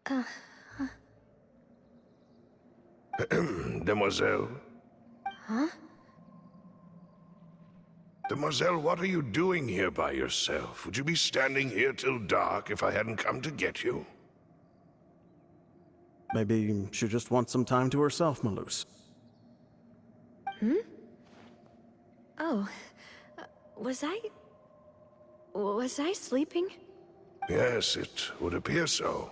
Uh, Demoiselle? huh? Demoiselle, what are you doing here by yourself? Would you be standing here till dark if I hadn't come to get you? Maybe she just wants some time to herself, Malus. Hmm? Oh, was I sleeping? Yes, it would appear so.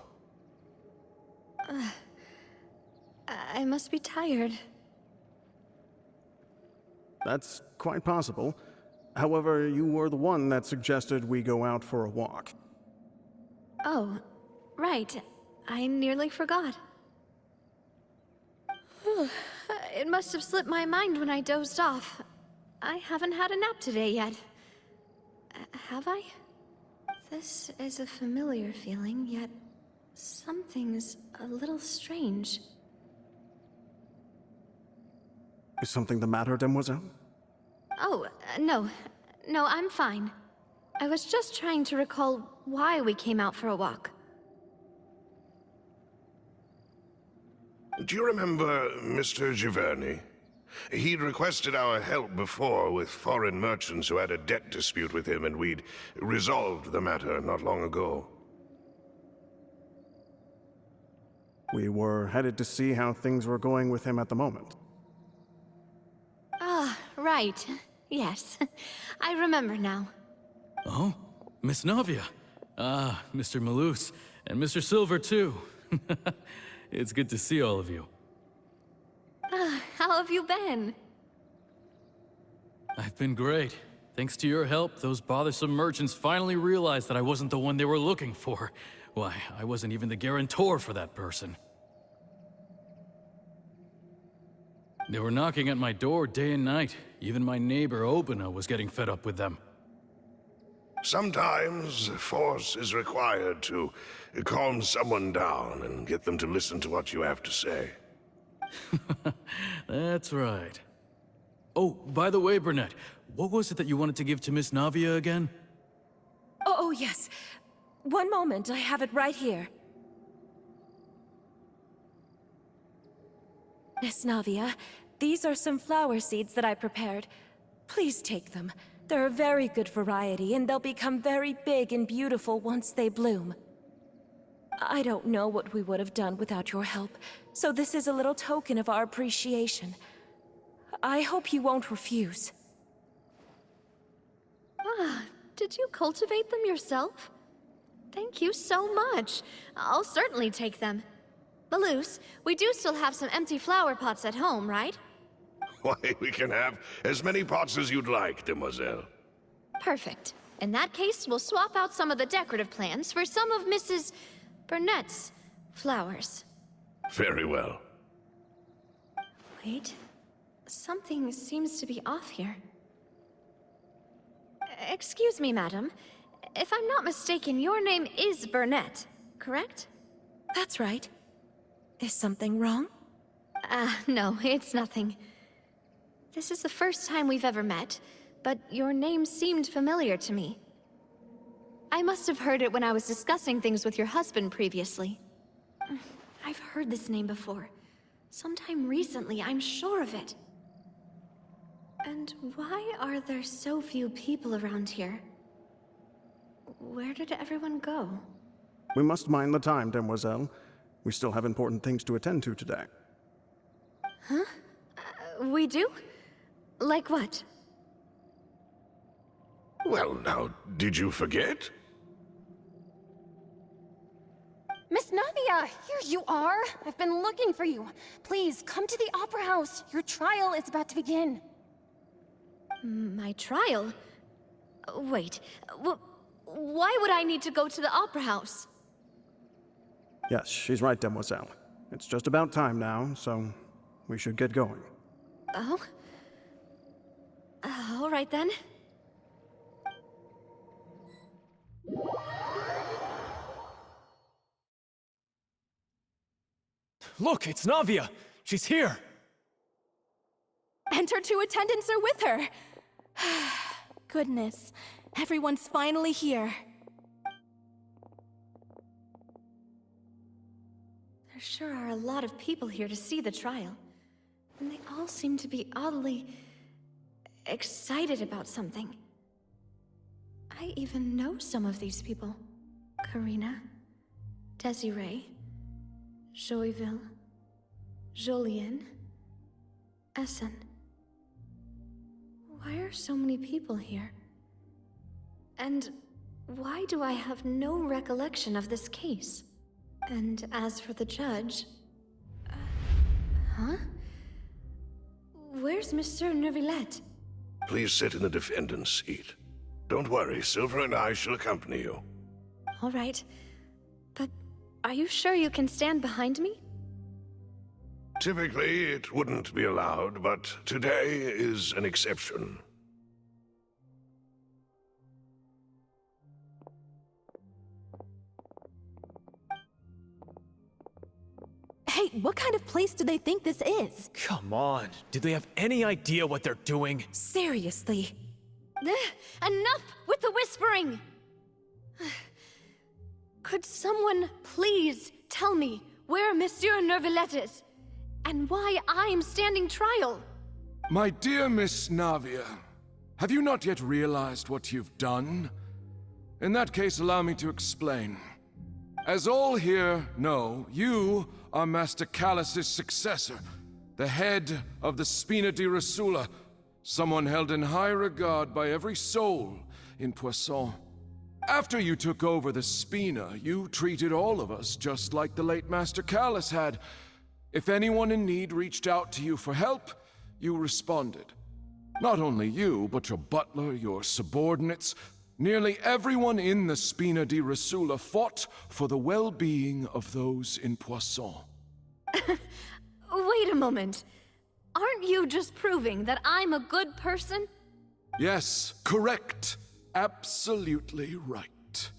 I must be tired. That's quite possible. However, you were the one that suggested we go out for a walk. Oh, right. I nearly forgot. It must have slipped my mind when I dozed off. I haven't had a nap today yet. Have I? This is a familiar feeling, yet something's a little strange. Is something the matter, Demoiselle? Oh, no. No, I'm fine. I was just trying to recall why we came out for a walk. Do you remember Mr. Giverny? He'd requested our help before with foreign merchants who had a debt dispute with him, and we'd resolved the matter not long ago. We were headed to see how things were going with him at the moment. Ah, right. Yes. I remember now. Oh, Miss Navia. Ah, Mr. Malus, and Mr. Silver, too. It's good to see all of you. How have you been? I've been great. Thanks to your help, those bothersome merchants finally realized that I wasn't the one they were looking for. Why, I wasn't even the guarantor for that person. They were knocking at my door day and night. Even my neighbor, Obina, was getting fed up with them. Sometimes force is required to calm someone down and get them to listen to what you have to say. That's right. Oh, by the way, Burnett, what was it that you wanted to give to Miss Navia again? Oh, yes. One moment, I have it right here. Miss Navia, these are some flower seeds that I prepared. Please take them. They're a very good variety, and they'll become very big and beautiful once they bloom. I don't know what we would have done without your help, so this is a little token of our appreciation. I hope you won't refuse. Ah, did you cultivate them yourself? Thank you so much. I'll certainly take them. Malus, we do still have some empty flower pots at home, right? Why, we can have as many pots as you'd like, Demoiselle. Perfect. In that case, we'll swap out some of the decorative plants for some of Mrs. Burnett's flowers. Very well. Wait. Something seems to be off here. Excuse me, madam. If I'm not mistaken, your name is Burnett, correct? That's right. Is something wrong? No, it's nothing. This is the first time we've ever met, but your name seemed familiar to me. I must have heard it when I was discussing things with your husband previously. I've heard this name before. Sometime recently, I'm sure of it. And why are there so few people around here? Where did everyone go? We must mind the time, Demoiselle. We still have important things to attend to today. Huh? We do? Like what? Well, now, did you forget? Miss Navia, here you are. I've been looking for you. Please, come to the Opera House. Your trial is about to begin. My trial? Wait, why would I need to go to the Opera House? Yes, she's right, Demoiselle. It's just about time now, so we should get going. Oh? All right then. Look, it's Navia! She's here! And her two attendants are with her. Goodness, everyone's finally here. There sure are a lot of people here to see the trial. And they all seem to be oddly excited about something. I even know some of these people. Karina, Desiree, Joyville, Jolien, Essen. Why are so many people here? And why do I have no recollection of this case? And as for the judge... huh? Where's Monsieur Neuvillette? Please sit in the defendant's seat. Don't worry, Silver and I shall accompany you. All right. But are you sure you can stand behind me? Typically, it wouldn't be allowed, but today is an exception. Hey, what kind of place do they think this is? Come on. Do they have any idea what they're doing? Seriously. Enough with the whispering! Could someone please tell me where Monsieur Neuvillette is? And why I'm standing trial? My dear Miss Navia, have you not yet realized what you've done? In that case, allow me to explain. As all here know, you are Master Callus's successor, the head of the Spina di Rosula, someone held in high regard by every soul in Poisson. After you took over the Spina, you treated all of us just like the late Master Callus had. If anyone in need reached out to you for help, you responded. Not only you, but your butler, your subordinates, nearly everyone in the Spina di Rosula fought for the well-being of those in Poisson. Wait a moment. Aren't you just proving that I'm a good person? Yes, correct. Absolutely right.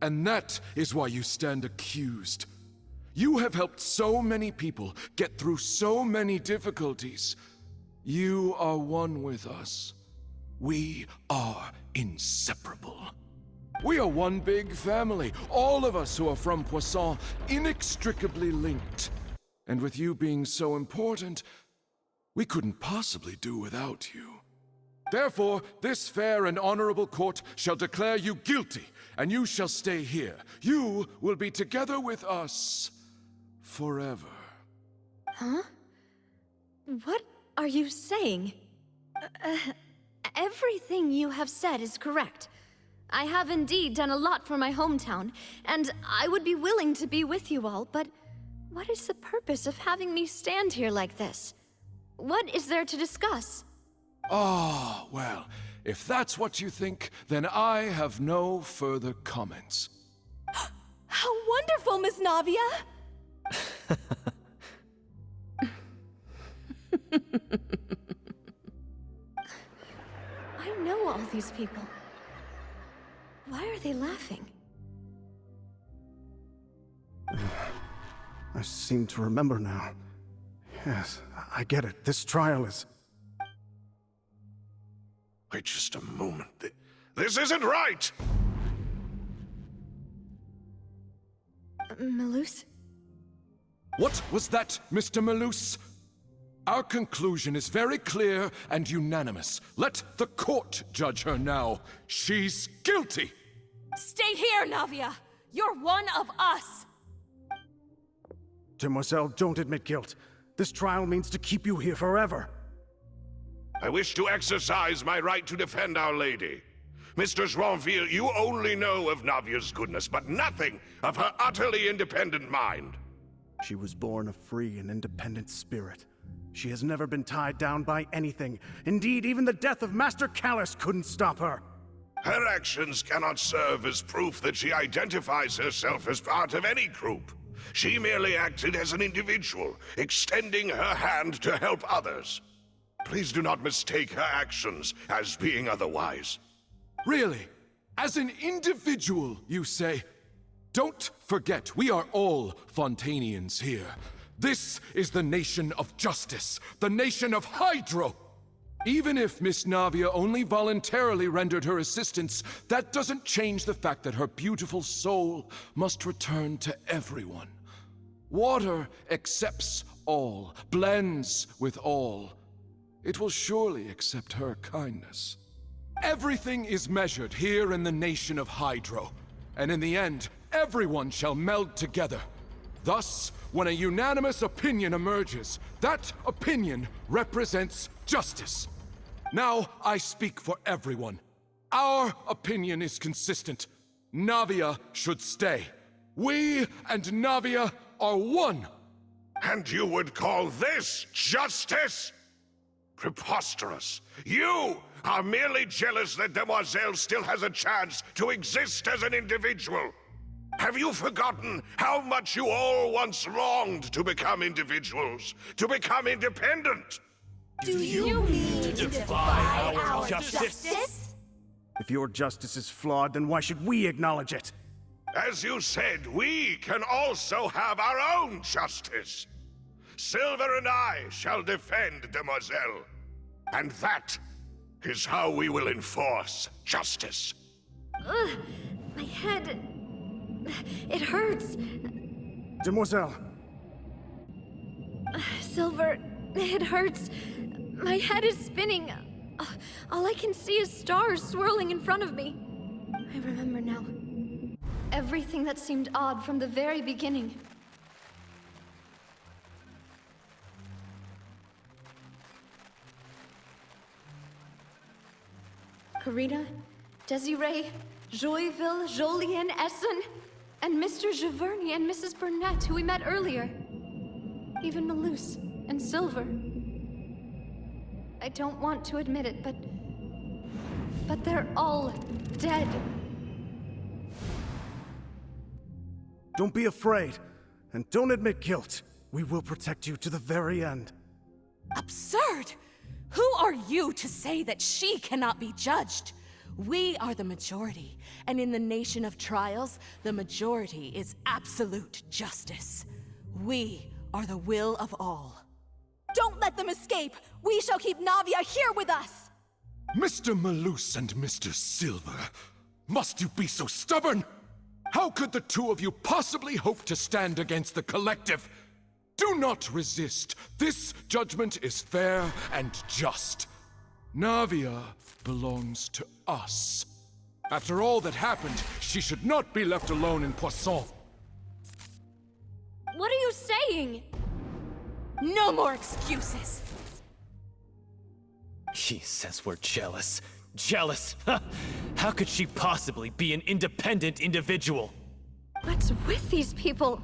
And that is why you stand accused. You have helped so many people get through so many difficulties. You are one with us. We are inseparable. We are one big family, all of us who are from Poisson, inextricably linked. And with you being so important, we couldn't possibly do without you. Therefore, this fair and honorable court shall declare you guilty, and you shall stay here. You will be together with us forever. Huh? What are you saying? Everything you have said is correct. I have indeed done a lot for my hometown, and I would be willing to be with you all, but what is the purpose of having me stand here like this? What is there to discuss? Ah, well, if that's what you think, then I have no further comments. How wonderful, Miss Navia! I know all these people. Why are they laughing? I seem to remember now. Yes, I get it. This trial is... Wait just a moment. This isn't right! Melus? What was that, Mr. Malus? Our conclusion is very clear and unanimous. Let the court judge her now. She's guilty! Stay here, Navia! You're one of us! Demoiselle, don't admit guilt. This trial means to keep you here forever. I wish to exercise my right to defend Our Lady. Mr. Joinville, you only know of Navia's goodness, but nothing of her utterly independent mind. She was born a free and independent spirit. She has never been tied down by anything. Indeed, even the death of Master Callus couldn't stop her. Her actions cannot serve as proof that she identifies herself as part of any group. She merely acted as an individual, extending her hand to help others. Please do not mistake her actions as being otherwise. Really? As an individual, you say? Don't forget, we are all Fontainians here. This is the nation of justice, the nation of Hydro. Even if Miss Navia only voluntarily rendered her assistance, that doesn't change the fact that her beautiful soul must return to everyone. Water accepts all, blends with all. It will surely accept her kindness. Everything is measured here in the nation of Hydro, and in the end, everyone shall meld together. Thus, when a unanimous opinion emerges, that opinion represents justice. Now I speak for everyone. Our opinion is consistent. Navia should stay. We and Navia are one. And you would call this justice? Preposterous. You are merely jealous that Demoiselle still has a chance to exist as an individual. Have you forgotten how much you all once longed to become individuals, to become independent? Do you mean to defy our justice? If your justice is flawed, then why should we acknowledge it? As you said, we can also have our own justice. Silver and I shall defend Demoiselle. And that is how we will enforce justice. Ugh, my head... it hurts. Demoiselle! Silver, it hurts. My head is spinning. All I can see is stars swirling in front of me. I remember now. Everything that seemed odd from the very beginning. Karina, Desiree, Joyville, Jolien, Essen, and Mr. Giverny and Mrs. Burnett, who we met earlier. Even Malus and Silver. I don't want to admit it, but they're all dead. Don't be afraid, and don't admit guilt. We will protect you to the very end. Absurd! Who are you to say that she cannot be judged? We are the majority, and in the nation of trials, the majority is absolute justice. We are the will of all. Don't let them escape! We shall keep Navia here with us! Mr. Malus and Mr. Silver, must you be so stubborn? How could the two of you possibly hope to stand against the collective? Do not resist. This judgment is fair and just. Navia belongs to us. After all that happened, she should not be left alone in Poisson. What are you saying? No more excuses! She says we're jealous. Jealous? How could she possibly be an independent individual? What's with these people?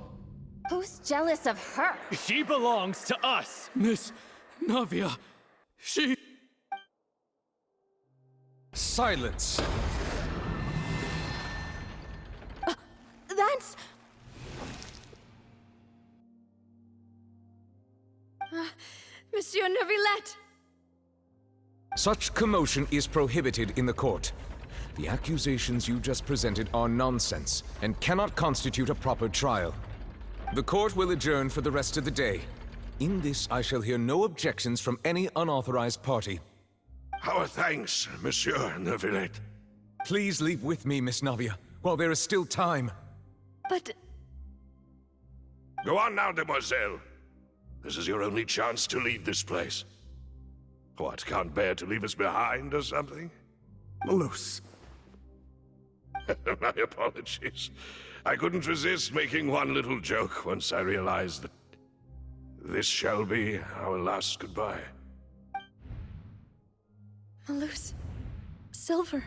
Who's jealous of her? She belongs to us! Miss Navia, she... Silence! That's... Monsieur Neuvillette! Such commotion is prohibited in the court. The accusations you just presented are nonsense and cannot constitute a proper trial. The court will adjourn for the rest of the day. In this, I shall hear no objections from any unauthorized party. Our thanks, Monsieur Neuvillette. Please leave with me, Miss Navia, while there is still time. But... Go on now, Demoiselle. This is your only chance to leave this place. What, can't bear to leave us behind or something? Malus. My apologies. I couldn't resist making one little joke once I realized that this shall be our last goodbye. Malus... Silver...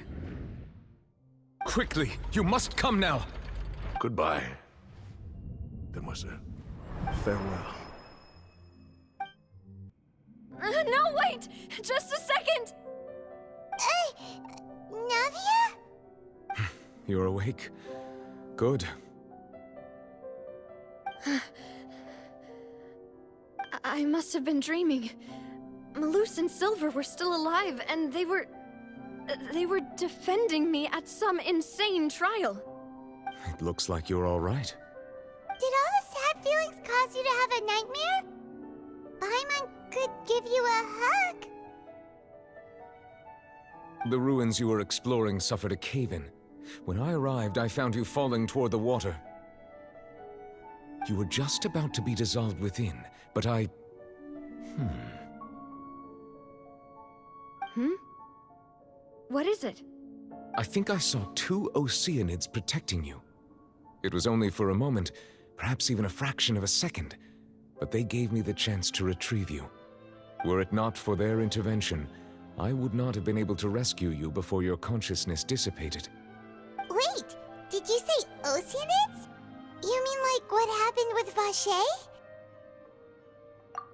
Quickly, you must come now! Goodbye, Demoiselle. Farewell. No, wait! Just a second! Navia? You're awake. Good. I must have been dreaming. Malus and Silver were still alive, and they were defending me at some insane trial. It looks like you're all right. Did all the sad feelings cause you to have a nightmare? Paimon could give you a hug. The ruins you were exploring suffered a cave-in. When I arrived, I found you falling toward the water. You were just about to be dissolved within, but I... What is it? I think I saw 2 Oceanids protecting you. It was only for a moment, perhaps even a fraction of a second, but they gave me the chance to retrieve you. Were it not for their intervention, I would not have been able to rescue you before your consciousness dissipated. Wait, did you say Oceanids? You mean like what happened with Vache?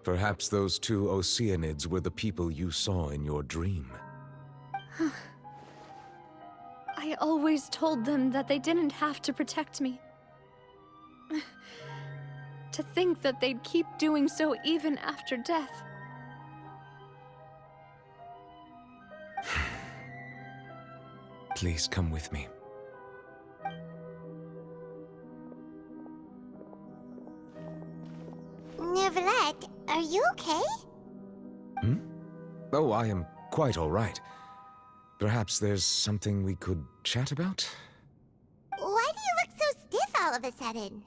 Perhaps those 2 Oceanids were the people you saw in your dream. I always told them that they didn't have to protect me. To think that they'd keep doing so even after death. Please come with me. Neverlet, are you okay? Oh, I am quite all right. Perhaps there's something we could chat about? Why do you look so stiff all of a sudden?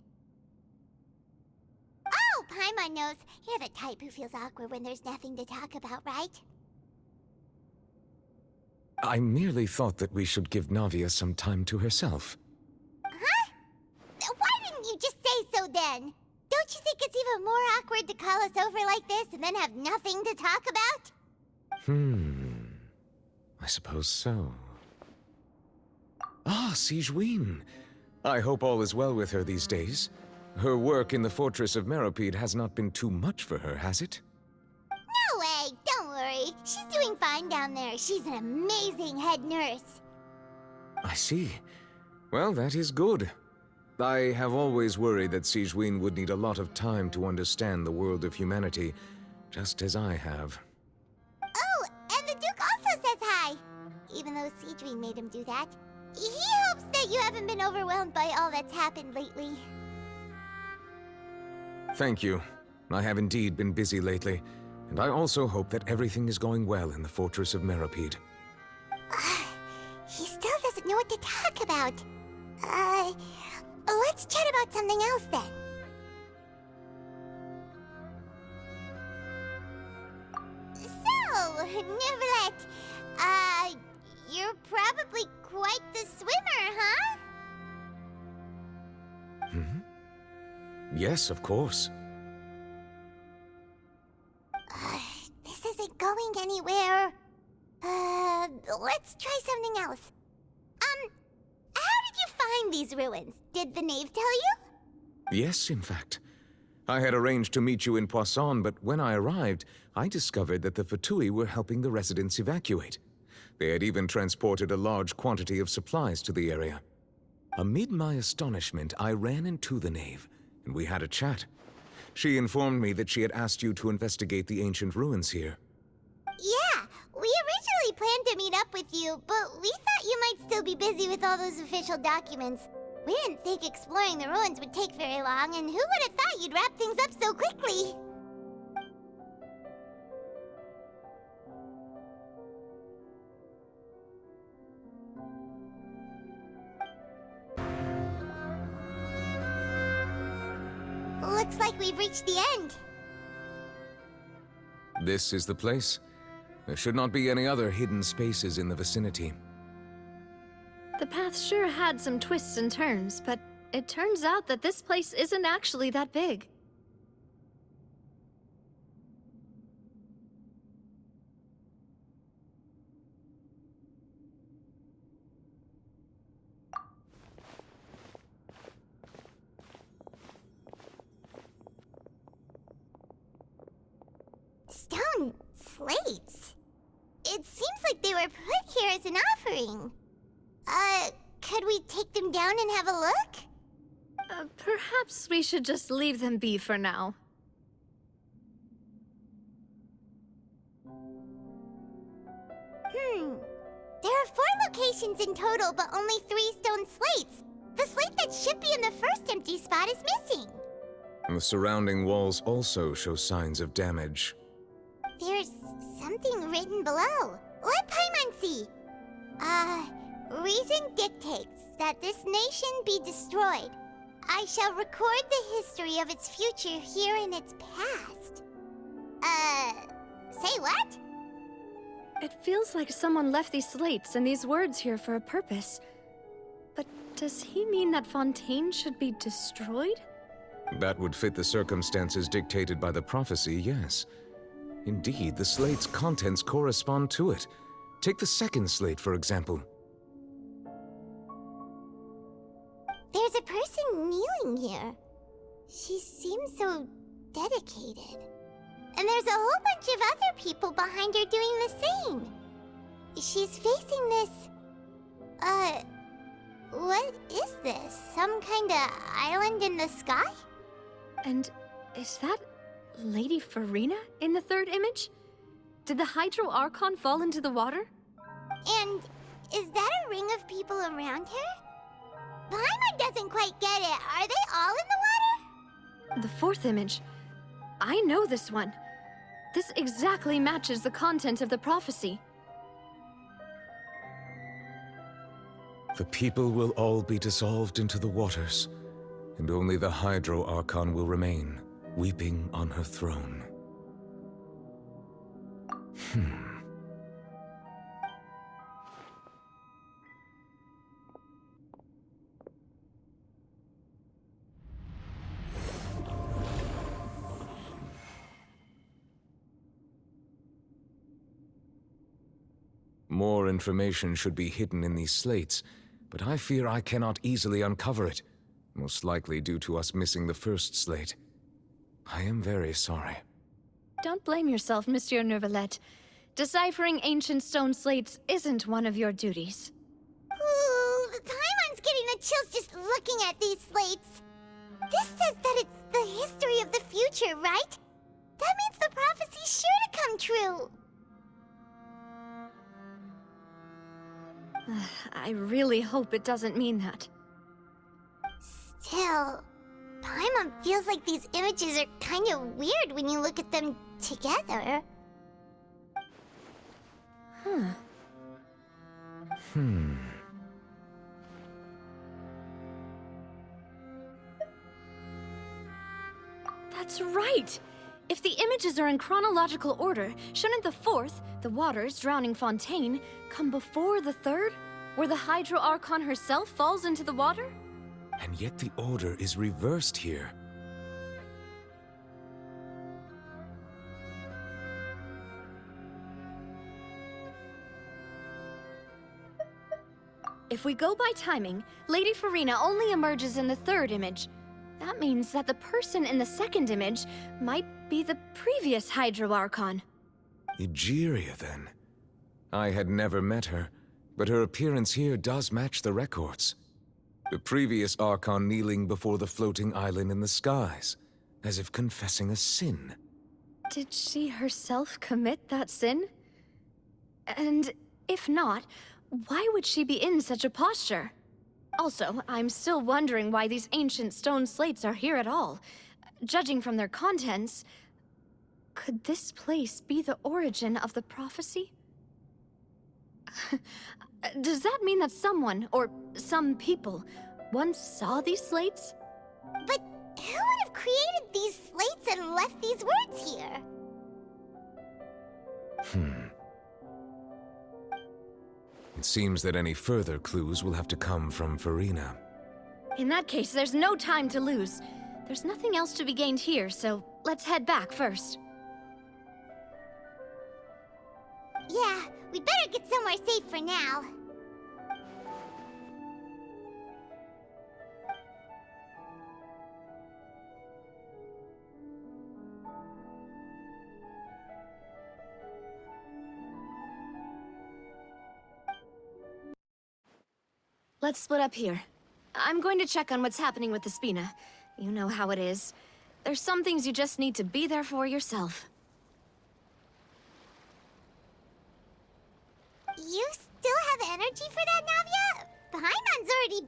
Oh, Paimon knows. You're the type who feels awkward when there's nothing to talk about, right? I merely thought that we should give Navia some time to herself. Huh? Why didn't you just say so then? Don't you think it's even more awkward to call us over like this and then have nothing to talk about? I suppose so. Ah, Sigewinne. I hope all is well with her these days. Her work in the Fortress of Meropide has not been too much for her, has it? No way, don't worry. She's doing fine down there. She's an amazing head nurse. I see. Well, that is good. I have always worried that Sigewinne would need a lot of time to understand the world of humanity, just as I have. Oh, and the Duke also says hi. Even though Sigewinne made him do that. He hopes that you haven't been overwhelmed by all that's happened lately. Thank you. I have indeed been busy lately, and I also hope that everything is going well in the Fortress of Meropide. He still doesn't know what to talk about. Let's chat about something else then. So, Neverlet, you're probably quite the swimmer, huh? Yes, of course. This isn't going anywhere. Let's try something else. How did you find these ruins? Did the knave tell you? Yes, in fact. I had arranged to meet you in Poisson, but when I arrived, I discovered that the Fatui were helping the residents evacuate. They had even transported a large quantity of supplies to the area. Amid my astonishment, I ran into the knave, and we had a chat. She informed me that she had asked you to investigate the ancient ruins here. Yeah, we originally planned to meet up with you, but we thought you might still be busy with all those official documents. We didn't think exploring the ruins would take very long, and who would have thought you'd wrap things up so quickly? Looks like we've reached the end. This is the place. There should not be any other hidden spaces in the vicinity. The path sure had some twists and turns, but it turns out that this place isn't actually that big. Stone slates? It seems like they were put here as an offering. Could we take them down and have a look? Perhaps we should just leave them be for now. There are 4 locations in total, but only 3 stone slates. The slate that should be in the first empty spot is missing. The surrounding walls also show signs of damage. There's something written below. Let Paimon see. Reason dictates that this nation be destroyed. I shall record the history of its future here in its past. Say what? It feels like someone left these slates and these words here for a purpose. But does he mean that Fontaine should be destroyed? That would fit the circumstances dictated by the prophecy, yes. Indeed, the slate's contents correspond to it. Take the second slate, for example. There's a person kneeling here. She seems so dedicated. And there's a whole bunch of other people behind her doing the same. She's facing this... what is this? Some kind of island in the sky? And is that Lady Farina in the third image? Did the Hydro Archon fall into the water? And is that a ring of people around her? Paimon doesn't quite get it. Are they all in the water? The fourth image. I know this one. This exactly matches the content of the prophecy. The people will all be dissolved into the waters, and only the Hydro Archon will remain, weeping on her throne. More information should be hidden in these slates, but I fear I cannot easily uncover it, most likely due to us missing the first slate. I am very sorry. Don't blame yourself, Monsieur Neuvillette. Deciphering ancient stone slates isn't one of your duties. Ooh, Paimon's getting the chills just looking at these slates. This says that it's the history of the future, right? That means the prophecy's sure to come true. I really hope it doesn't mean that. Still, Paimon feels like these images are kind of weird when you look at them together. That's right! If the images are in chronological order, shouldn't the fourth, the waters drowning Fontaine, come before the third, where the Hydro Archon herself falls into the water? And yet the order is reversed here. If we go by timing, Lady Farina only emerges in the third image. That means that the person in the second image might be the previous Hydro Archon. Egeria, then. I had never met her, but her appearance here does match the records. The previous Archon kneeling before the floating island in the skies, as if confessing a sin. Did she herself commit that sin? And if not, why would she be in such a posture? Also, I'm still wondering why these ancient stone slates are here at all. Judging from their contents, could this place be the origin of the prophecy? Does that mean that someone, or some people, once saw these slates? But who would have created these slates and left these words here? It seems that any further clues will have to come from Farina. In that case, there's no time to lose. There's nothing else to be gained here, so let's head back first. Yeah, we better get somewhere safe for now. Let's split up here. I'm going to check on what's happening with the Spina. You know how it is. There's some things you just need to be there for yourself. You still have energy for that, Navia? Paimon's already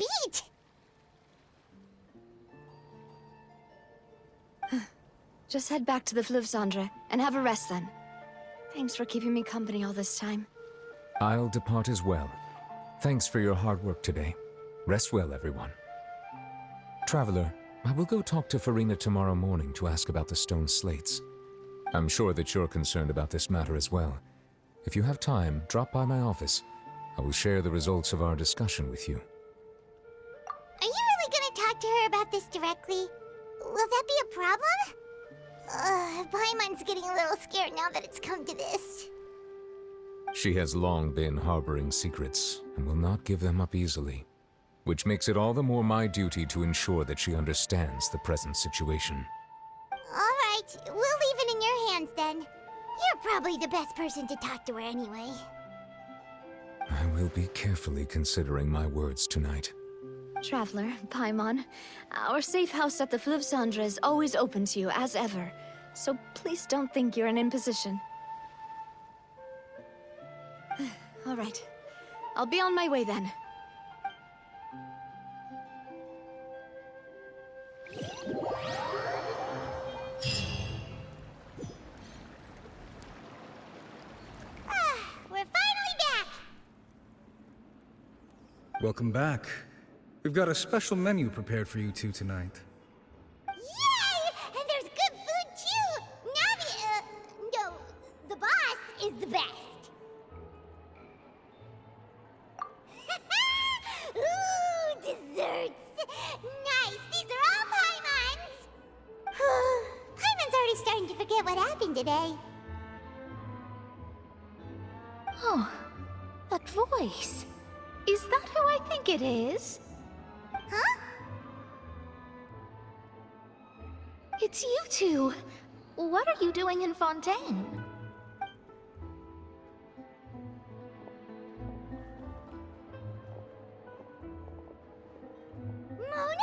beat! Just head back to the Fleuve Cendre and have a rest then. Thanks for keeping me company all this time. I'll depart as well. Thanks for your hard work today. Rest well, everyone. Traveler, I will go talk to Farina tomorrow morning to ask about the stone slates. I'm sure that you're concerned about this matter as well. If you have time, drop by my office. I will share the results of our discussion with you. Are you really gonna talk to her about this directly? Will that be a problem? Paimon's getting a little scared now that it's come to this. She has long been harboring secrets and will not give them up easily, which makes it all the more my duty to ensure that she understands the present situation. Alright, we'll leave it in your hands then. You're probably the best person to talk to her anyway. I will be carefully considering my words tonight. Traveler, Paimon, our safe house at the Fleuve Cendre is always open to you, as ever. So please don't think you're an imposition. All right. I'll be on my way then. We're finally back! Welcome back. We've got a special menu prepared for you two tonight. Yay! And there's good food too! Navi, no, the boss is the best. Ooh, desserts! Nice, these are all Paimon's! Paimon's already starting to forget what happened today. Oh, that voice. Is that who I think it is? Huh? It's you two. What are you doing in Fontaine? Mona?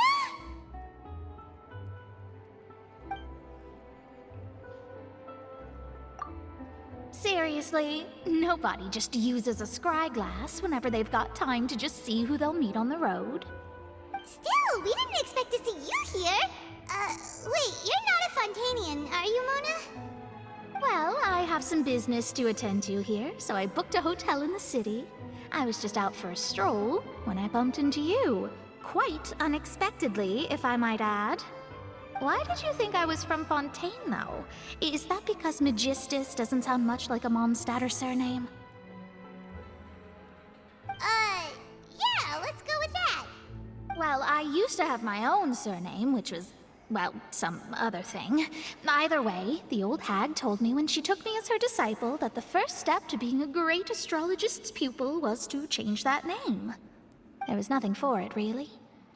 Seriously, nobody just uses a scry glass whenever they've got time to just see who they'll meet on the road. Still, we didn't expect to see you here. Wait, you're not a Fontainian, are you, Mona? Well, I have some business to attend to here, so I booked a hotel in the city. I was just out for a stroll when I bumped into you. Quite unexpectedly, if I might add. Why did you think I was from Fontaine, though? Is that because Magistus doesn't sound much like a Mondstadter surname? Yeah, let's go with that. Well, I used to have my own surname, which was, well, some other thing. Either way, the old hag told me when she took me as her disciple that the first step to being a great astrologist's pupil was to change that name. There was nothing for it, really.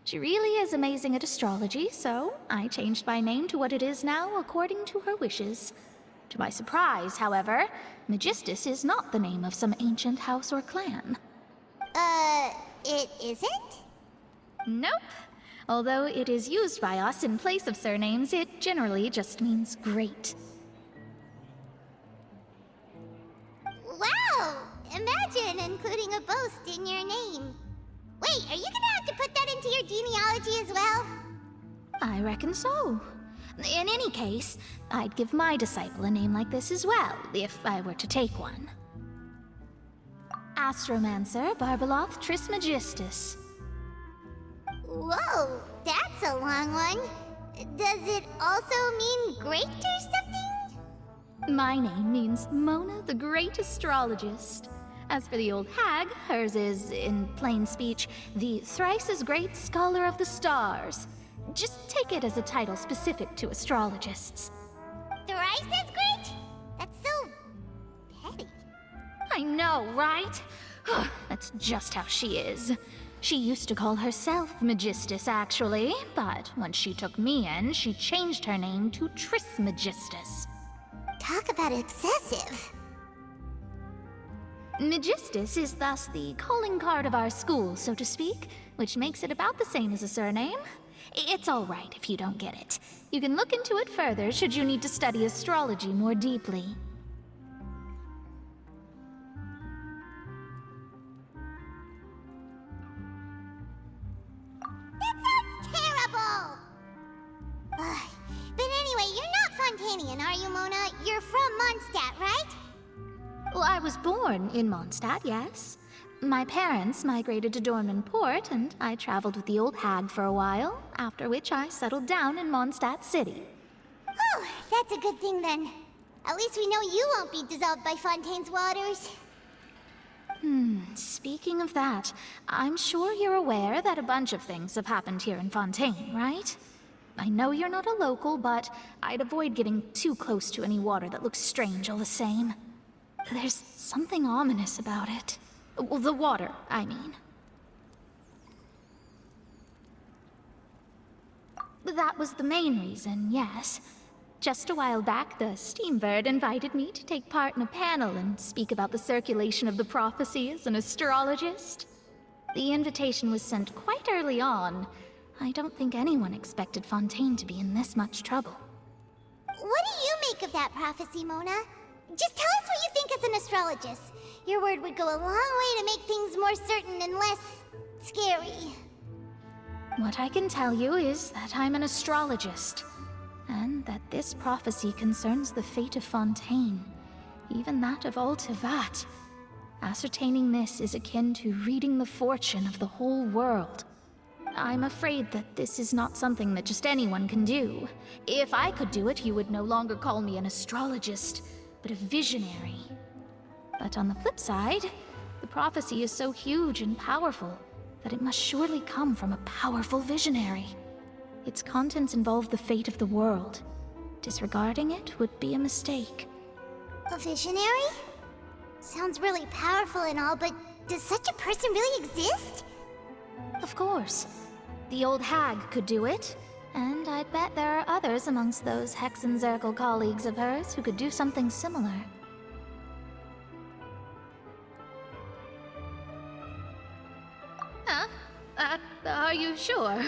She really is amazing at astrology, so I changed my name to what it is now according to her wishes. To my surprise, however, Magistus is not the name of some ancient house or clan. It isn't? Nope. Although it is used by us in place of surnames, it generally just means great. Wow! Imagine including a boast in your name. Wait, are you gonna have to put that into your genealogy as well? I reckon so. In any case, I'd give my disciple a name like this as well, if I were to take one. Astromancer Barbeloth Trismegistus. Whoa, that's a long one. Does it also mean great or something? My name means Mona the Great Astrologist. As for the old hag, hers is, in plain speech, the thrice-as-great Scholar of the Stars. Just take it as a title specific to astrologists. Thrice as great? That's so petty. I know, right? That's just how she is. She used to call herself Magistus, actually, but when she took me in, she changed her name to Trismegistus. Talk about excessive. Magistus is thus the calling card of our school, so to speak, which makes it about the same as a surname. It's all right if you don't get it. You can look into it further should you need to study astrology more deeply. That sounds terrible! But anyway, you're not Fontainian, are you, Mona? You're from Mondstadt, right? Well, I was born in Mondstadt, yes. My parents migrated to Dorman Port, and I traveled with the old hag for a while, after which I settled down in Mondstadt City. Oh, that's a good thing then. At least we know you won't be dissolved by Fontaine's waters. Speaking of that, I'm sure you're aware that a bunch of things have happened here in Fontaine, right? I know you're not a local, but I'd avoid getting too close to any water that looks strange all the same. There's something ominous about it. Well, the water, I mean. That was the main reason, yes. Just a while back, the Steambird invited me to take part in a panel and speak about the circulation of the prophecy as an astrologist. The invitation was sent quite early on. I don't think anyone expected Fontaine to be in this much trouble. What do you make of that prophecy, Mona? Just tell us what you think as an astrologist. Your word would go a long way to make things more certain and less scary. What I can tell you is that I'm an astrologist, and that this prophecy concerns the fate of Fontaine, even that of Altivat. Ascertaining this is akin to reading the fortune of the whole world. I'm afraid that this is not something that just anyone can do. If I could do it, you would no longer call me an astrologist, but a visionary. But on the flip side, the prophecy is so huge and powerful that it must surely come from a powerful visionary. Its contents involve the fate of the world. Disregarding it would be a mistake. A visionary? Sounds really powerful and all, but does such a person really exist? Of course. The old hag could do it, and I'd bet there are others amongst those Hexenzirkel colleagues of hers who could do something similar. Huh? Are you sure?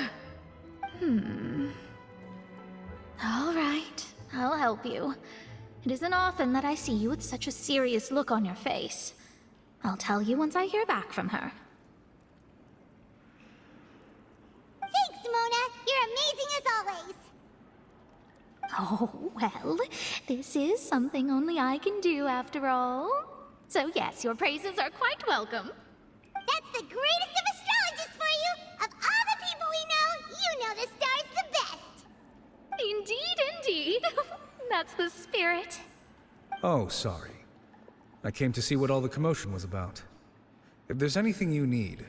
All right, I'll help you. It isn't often that I see you with such a serious look on your face. I'll tell you once I hear back from her. Thanks, Mona. You're amazing as always. Oh, well, this is something only I can do after all. So yes, your praises are quite welcome. That's the greatest of astrologists for you! Of all the people we know, you know the star's the best! Indeed, indeed. That's the spirit. Oh, sorry. I came to see what all the commotion was about. If there's anything you need,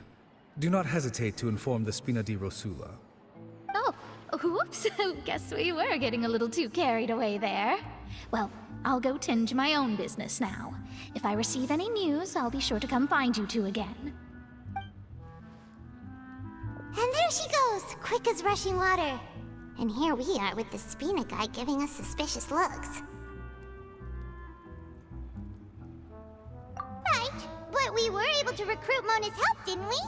do not hesitate to inform the Spina di Rosula. Oh, whoops. Guess we were getting a little too carried away there. Well, I'll go tend to my own business now. If I receive any news, I'll be sure to come find you two again. And there she goes, quick as rushing water. And here we are with the Spina guy giving us suspicious looks. Right, but we were able to recruit Mona's help, didn't we?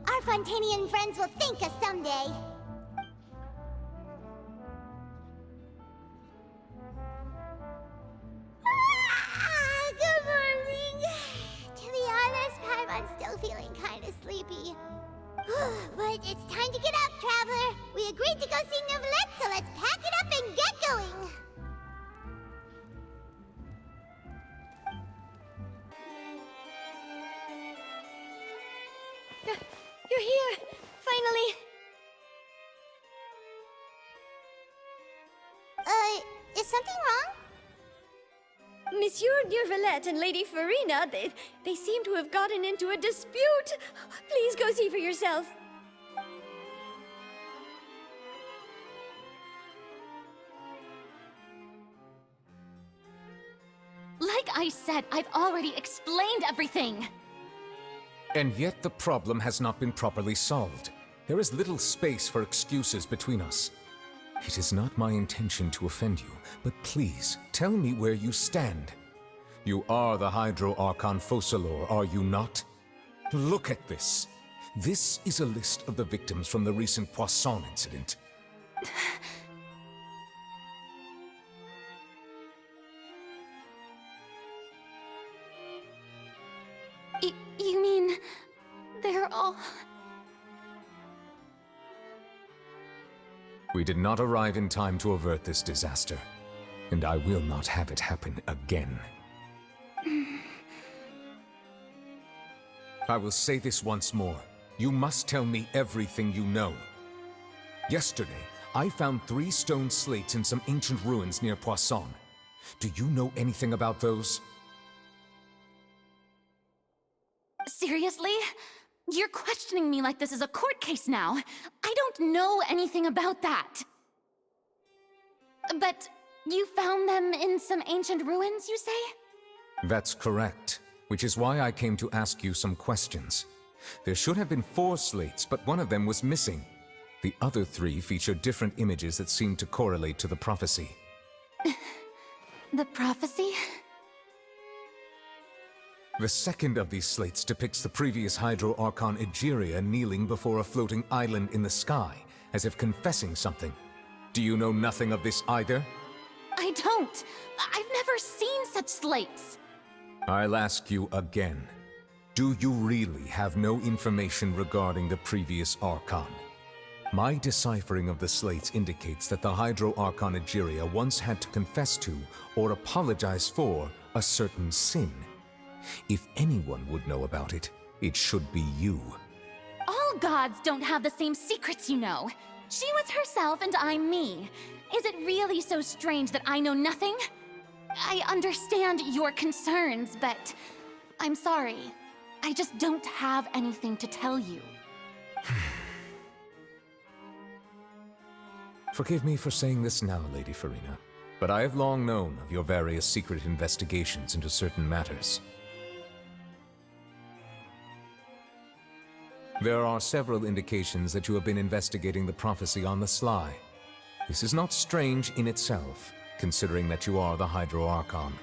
Our Fontanian friends will thank us someday. Good morning. To be honest, Paimon's still feeling kind of sleepy. But it's time to get up, Traveler. We agreed to go see Neuvillette, so let's pack it up and get going. You're here! Finally! Is something wrong? Monsieur Neuvillette and Lady Farina, they seem to have gotten into a dispute. Please go see for yourself. Like I said, I've already explained everything. And yet the problem has not been properly solved. There is little space for excuses between us. It is not my intention to offend you, but please, tell me where you stand. You are the Hydro Archon Focalor, are you not? Look at this. This is a list of the victims from the recent Poisson incident. You mean... they're all... We did not arrive in time to avert this disaster, and I will not have it happen again. I will say this once more. You must tell me everything you know. Yesterday, I found 3 stone slates in some ancient ruins near Poisson. Do you know anything about those? Seriously? You're questioning me like this is a court case now. I don't know anything about that. But you found them in some ancient ruins, you say? That's correct, which is why I came to ask you some questions. There should have been 4 slates, but one of them was missing. The other 3 feature different images that seem to correlate to the prophecy. The prophecy? The second of these slates depicts the previous Hydro Archon Egeria kneeling before a floating island in the sky, as if confessing something. Do you know nothing of this either? I don't. I've never seen such slates. I'll ask you again. Do you really have no information regarding the previous Archon? My deciphering of the slates indicates that the Hydro Archon Egeria once had to confess to, or apologize for, a certain sin. If anyone would know about it, it should be you. All gods don't have the same secrets, you know. She was herself and I'm me. Is it really so strange that I know nothing? I understand your concerns, but I'm sorry. I just don't have anything to tell you. Forgive me for saying this now, Lady Farina, but I have long known of your various secret investigations into certain matters. There are several indications that you have been investigating the prophecy on the sly. This is not strange in itself, considering that you are the Hydro Archon.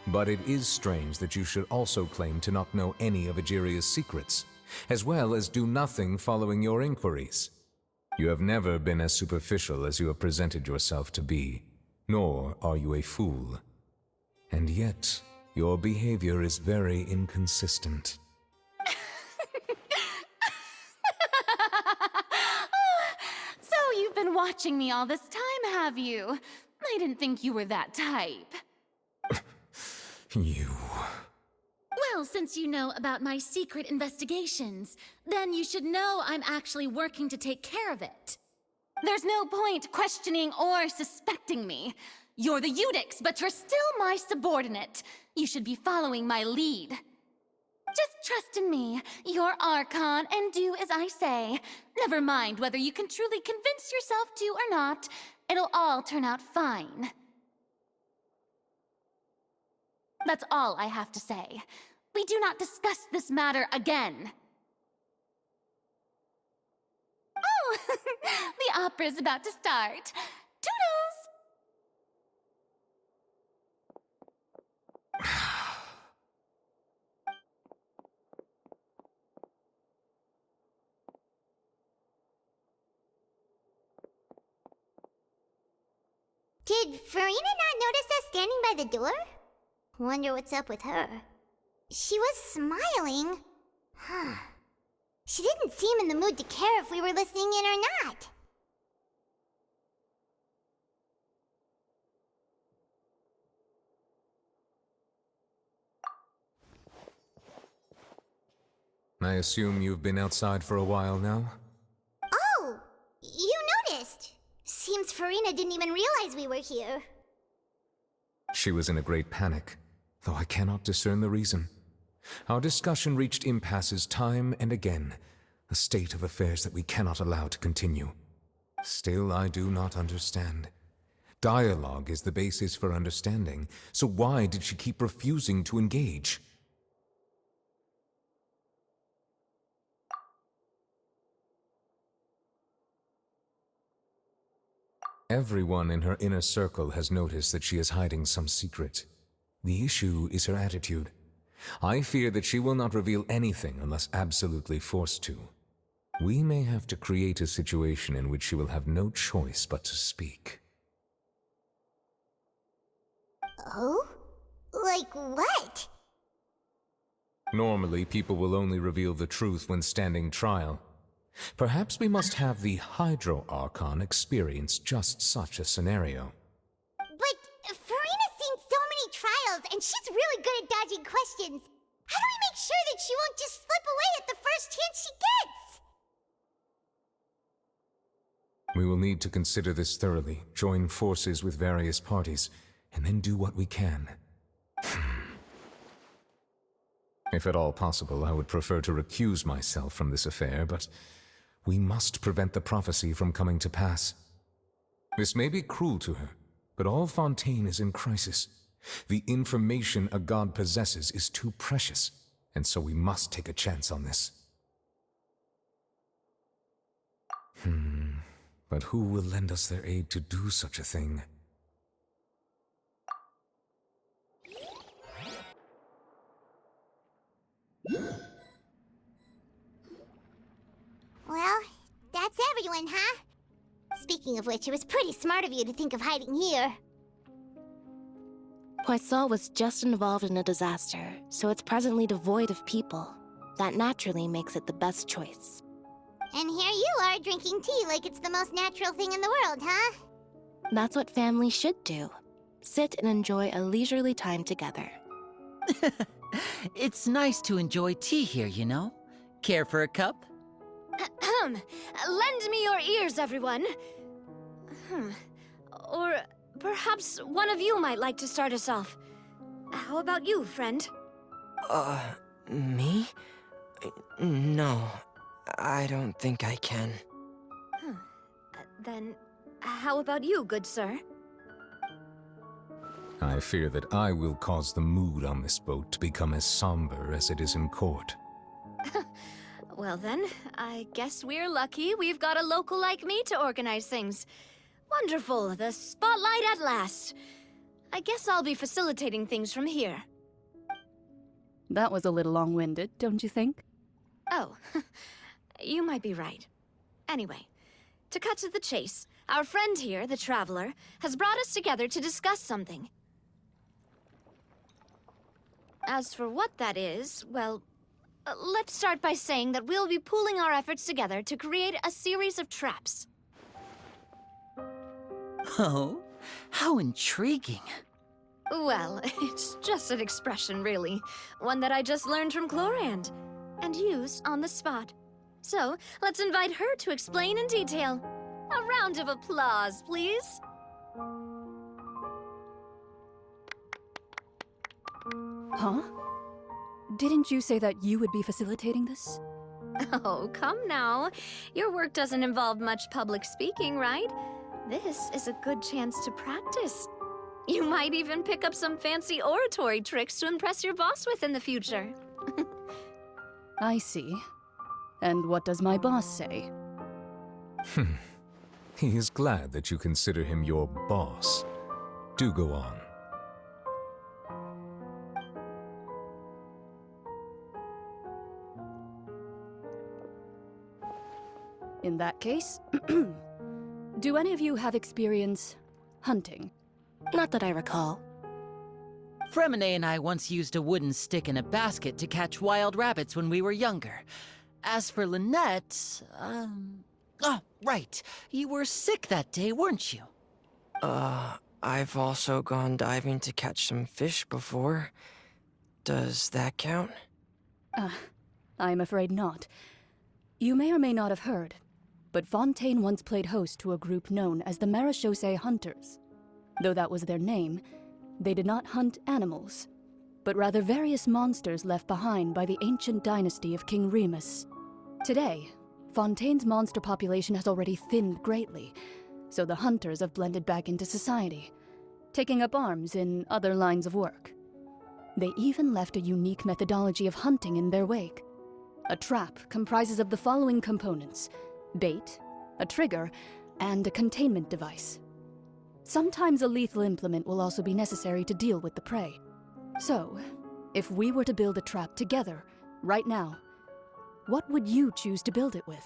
But it is strange that you should also claim to not know any of Egeria's secrets, as well as do nothing following your inquiries. You have never been as superficial as you have presented yourself to be, nor are you a fool. And yet, your behavior is very inconsistent. So you've been watching me all this time, have you? I didn't think you were that type. You... Well, since you know about my secret investigations, then you should know I'm actually working to take care of it. There's no point questioning or suspecting me. You're the Eudix, but you're still my subordinate. You should be following my lead. Just trust in me, you're Archon, and do as I say. Never mind whether you can truly convince yourself to or not. It'll all turn out fine. That's all I have to say. We do not discuss this matter again. Oh, the opera's about to start. Toodles! Did Farina not notice us standing by the door? Wonder what's up with her. She was smiling. Huh. She didn't seem in the mood to care if we were listening in or not. I assume you've been outside for a while now? Oh! You noticed! Seems Farina didn't even realize we were here. She was in a great panic, though I cannot discern the reason. Our discussion reached impasses time and again, a state of affairs that we cannot allow to continue. Still, I do not understand. Dialogue is the basis for understanding, so why did she keep refusing to engage? Everyone in her inner circle has noticed that she is hiding some secret. The issue is her attitude. I fear that she will not reveal anything unless absolutely forced to. We may have to create a situation in which she will have no choice but to speak. Oh? Like what? Normally, people will only reveal the truth when standing trial. Perhaps we must have the Hydro Archon experience just such a scenario. But Farina's seen so many trials, and she's really good at dodging questions. How do we make sure that she won't just slip away at the first chance she gets. We will need to consider this thoroughly, join forces with various parties, and then do what we can. If at all possible, I would prefer to recuse myself from this affair, but we must prevent the prophecy from coming to pass. This may be cruel to her, but all Fontaine is in crisis. The information a god possesses is too precious, and so we must take a chance on this. But who will lend us their aid to do such a thing? Well, that's everyone, huh? Speaking of which, it was pretty smart of you to think of hiding here. Poisson was just involved in a disaster, so it's presently devoid of people. That naturally makes it the best choice. And here you are drinking tea like it's the most natural thing in the world, huh? That's what families should do. Sit and enjoy a leisurely time together. It's nice to enjoy tea here, you know? Care for a cup? Lend me your ears, everyone. Or perhaps one of you might like to start us off. How about you, friend? Me? No, I don't think I can. Then, how about you, good sir? I fear that I will cause the mood on this boat to become as somber as it is in court. Well then, I guess we're lucky we've got a local like me to organize things. Wonderful, the spotlight at last. I guess I'll be facilitating things from here. That was a little long-winded, don't you think? Oh, you might be right. Anyway, to cut to the chase, our friend here, the Traveler, has brought us together to discuss something. As for what that is, well, let's start by saying that we'll be pooling our efforts together to create a series of traps. Oh, how intriguing. Well, it's just an expression, really. One that I just learned from Chlorand, and used on the spot. So, let's invite her to explain in detail. A round of applause, please. Huh? Didn't you say that you would be facilitating this? Oh, come now. Your work doesn't involve much public speaking, right? This is a good chance to practice. You might even pick up some fancy oratory tricks to impress your boss with in the future. I see. And what does my boss say? He is glad that you consider him your boss. Do go on. In that case, do any of you have experience hunting? Not that I recall. Fremine and I once used a wooden stick in a basket to catch wild rabbits when we were younger. As for Lynette, oh, right. You were sick that day, weren't you? I've also gone diving to catch some fish before. Does that count? I'm afraid not. You may or may not have heard, but Fontaine once played host to a group known as the Marechaussee Hunters. Though that was their name, they did not hunt animals, but rather various monsters left behind by the ancient dynasty of King Remus. Today, Fontaine's monster population has already thinned greatly, so the hunters have blended back into society, taking up arms in other lines of work. They even left a unique methodology of hunting in their wake. A trap comprises of the following components: bait, a trigger, and a containment device. Sometimes a lethal implement will also be necessary to deal with the prey. So, if we were to build a trap together, right now, what would you choose to build it with?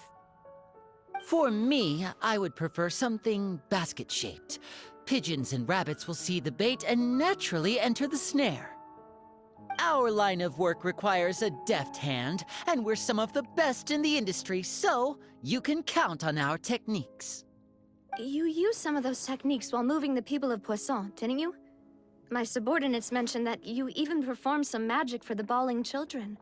For me, I would prefer something basket-shaped. Pigeons and rabbits will see the bait and naturally enter the snare. Our line of work requires a deft hand, and we're some of the best in the industry, so you can count on our techniques. You used some of those techniques while moving the people of Poisson, didn't you? My subordinates mentioned that you even performed some magic for the bawling children.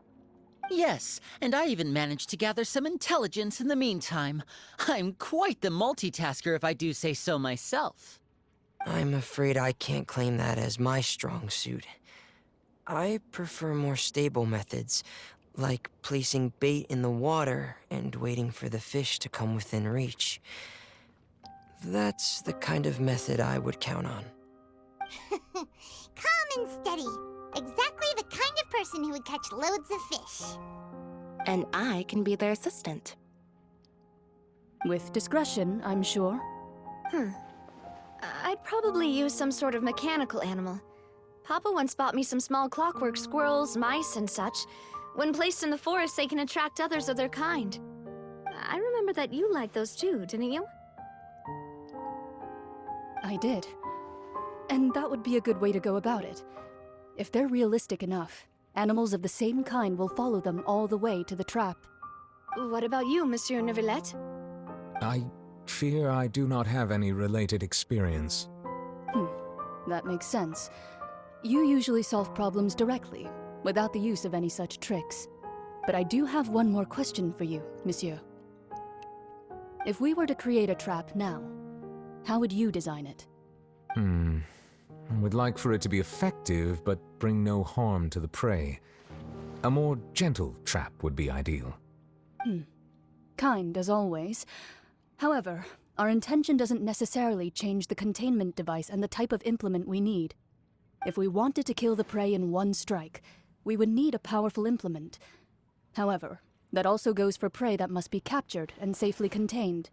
Yes, and I even managed to gather some intelligence in the meantime. I'm quite the multitasker if I do say so myself. I'm afraid I can't claim that as my strong suit. I prefer more stable methods, like placing bait in the water and waiting for the fish to come within reach. That's the kind of method I would count on. Calm and steady. Exactly the kind of person who would catch loads of fish. And I can be their assistant. With discretion, I'm sure. I'd probably use some sort of mechanical animal. Papa once bought me some small clockwork squirrels, mice, and such. When placed in the forest, they can attract others of their kind. I remember that you liked those too, didn't you? I did. And that would be a good way to go about it. If they're realistic enough, animals of the same kind will follow them all the way to the trap. What about you, Monsieur Neuvillette? I fear I do not have any related experience. That makes sense. You usually solve problems directly, without the use of any such tricks. But I do have one more question for you, Monsieur. If we were to create a trap now, how would you design it? I would like for it to be effective, but bring no harm to the prey. A more gentle trap would be ideal. Kind, as always. However, our intention doesn't necessarily change the containment device and the type of implement we need. If we wanted to kill the prey in one strike, we would need a powerful implement. However, that also goes for prey that must be captured and safely contained.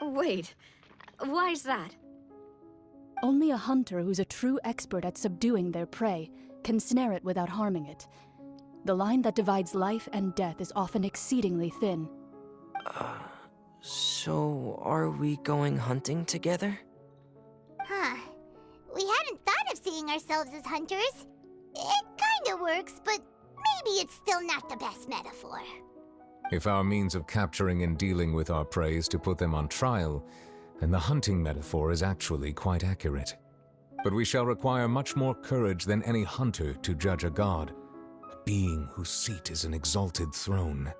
Wait, why's that? Only a hunter who's a true expert at subduing their prey can snare it without harming it. The line that divides life and death is often exceedingly thin. So are we going hunting together? We hadn't thought of seeing ourselves as hunters. It kinda works, but maybe it's still not the best metaphor. If our means of capturing and dealing with our prey is to put them on trial, then the hunting metaphor is actually quite accurate. But we shall require much more courage than any hunter to judge a god, a being whose seat is an exalted throne.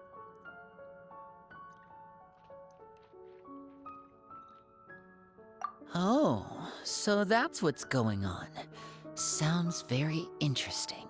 Oh, so that's what's going on. Sounds very interesting.